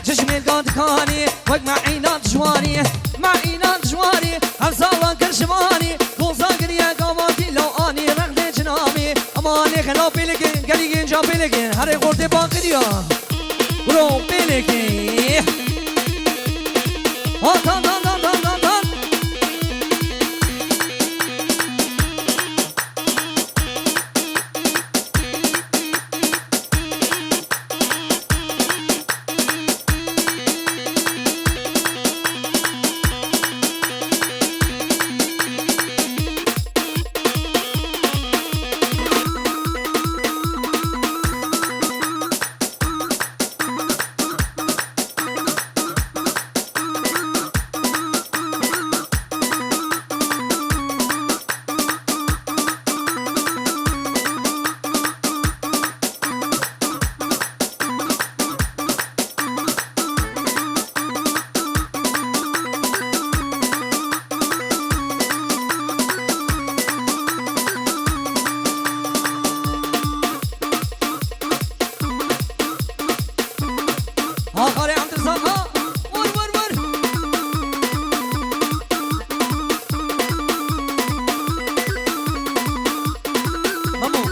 چشمت گادکانی وقت مع عینات جوانی مع عینات جوانی هم سالا کرشمانی دوزا گریه گاماتی لو آنی رقد جنامی امانی خلا پیلگین گلیگین جا پیلگین هر قرد باقریا برو پیلگین آتان دان دان دان دان دان آخر عم ترزاقها ور ور ور مامو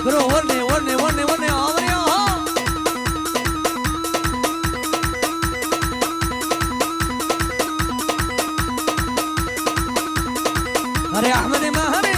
برو ورني ورني ورني ورني عمري هري احمد ما هري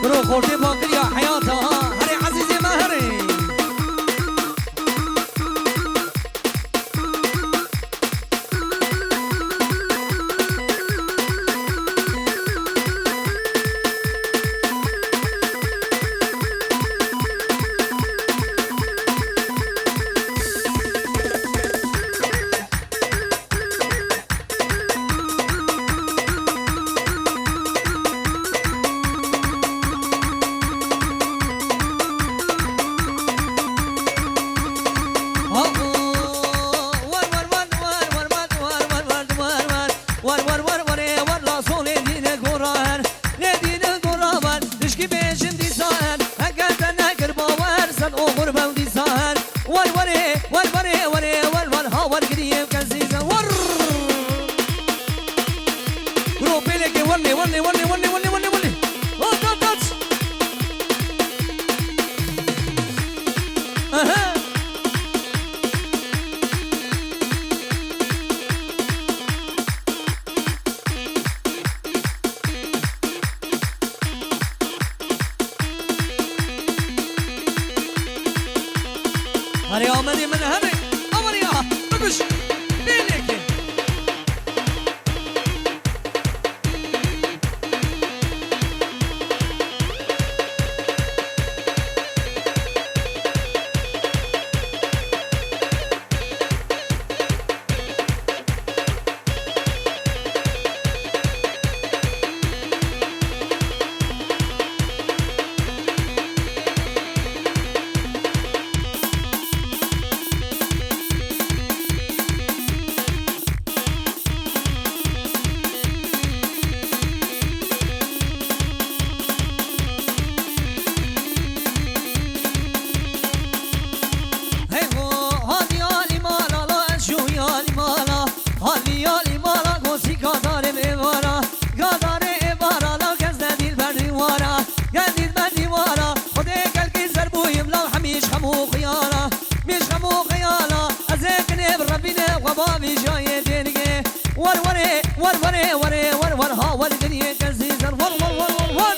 برو خورتي باقريا حياتها هري عزيزي ما هري ولي ولي ولي ولي ولي ولي ولي اها هري آمدی من هري آمدی ها بگوش بینیکی بابي جاي دنيا ور وري ور وري وري ور ور ها ور دنيا كزيزر ور ور ور ور ور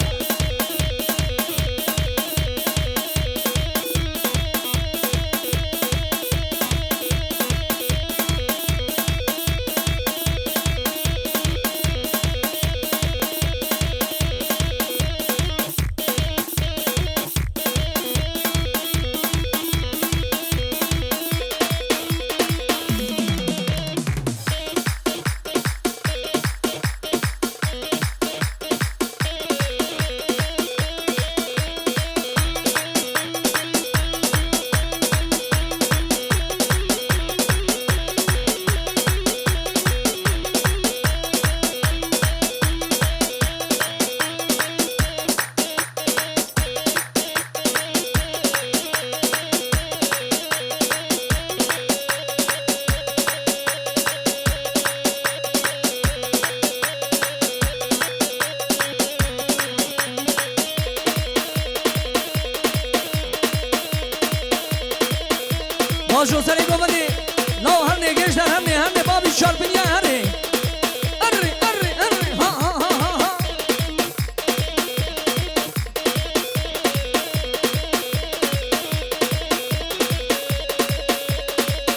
شو سري قومني لو هرني جيش در هرني بابي شاربنيا هرني أري ها ها ها ها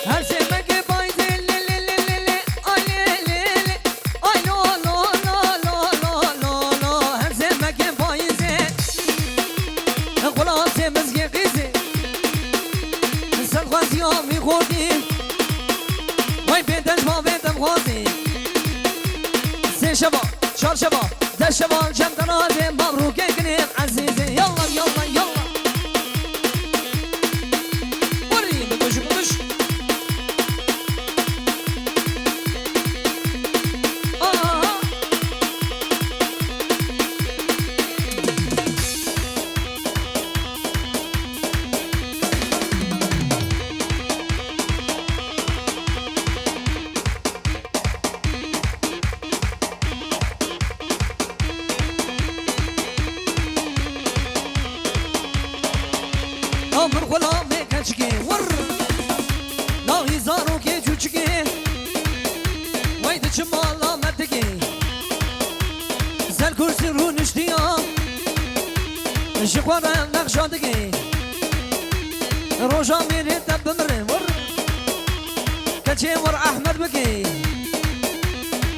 هر سمك بايز لي لي لي لي اي لي لي اي لو لو لو لو لو لو لو هر سمك بايز خلاص مزجي قيزي سلخواز يومي خودي وين بيتش ما بيتم خوزي سي شباب شار شباب ده شباب جم تنازي مبروك يكنين عزيزي يلا يلا يلا وري بكش بكش من غلام كچكي ور لا يزارو كي جوچكي ويد چمالا مدكي زل كرسي رو نشتيا شقوار نقشادكي روجا ميري تب مري ور كچي ور احمد بكي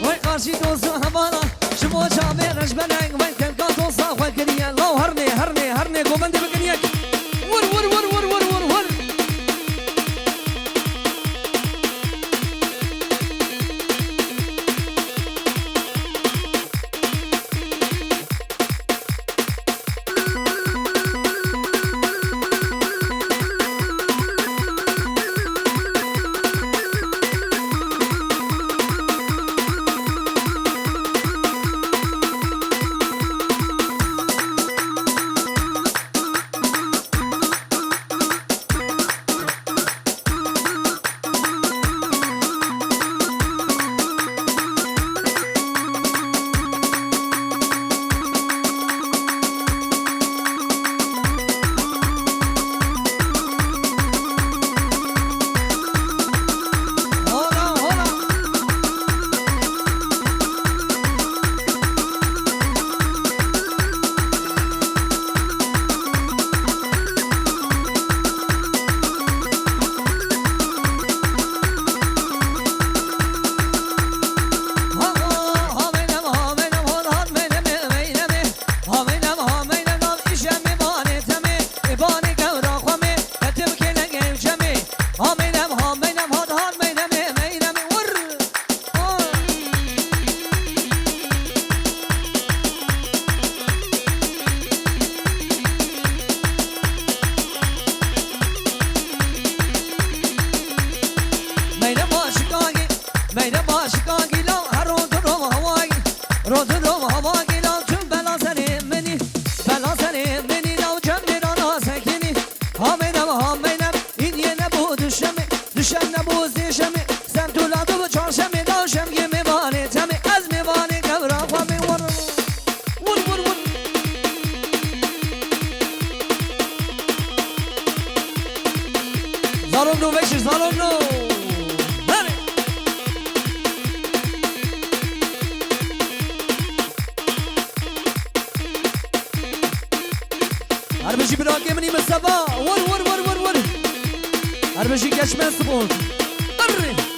وي قارشي دوزو همانا شمو جامي رجبنك وين كان كاتوصا وكريا لو هرني قومندي بكريك ور ور ور ور ور ور ور Zalomno beşir zalomno. Hadi. Harbici bir hakemini mesela. Vur vur vur vur vur. Harbici geçmez spor. Arre.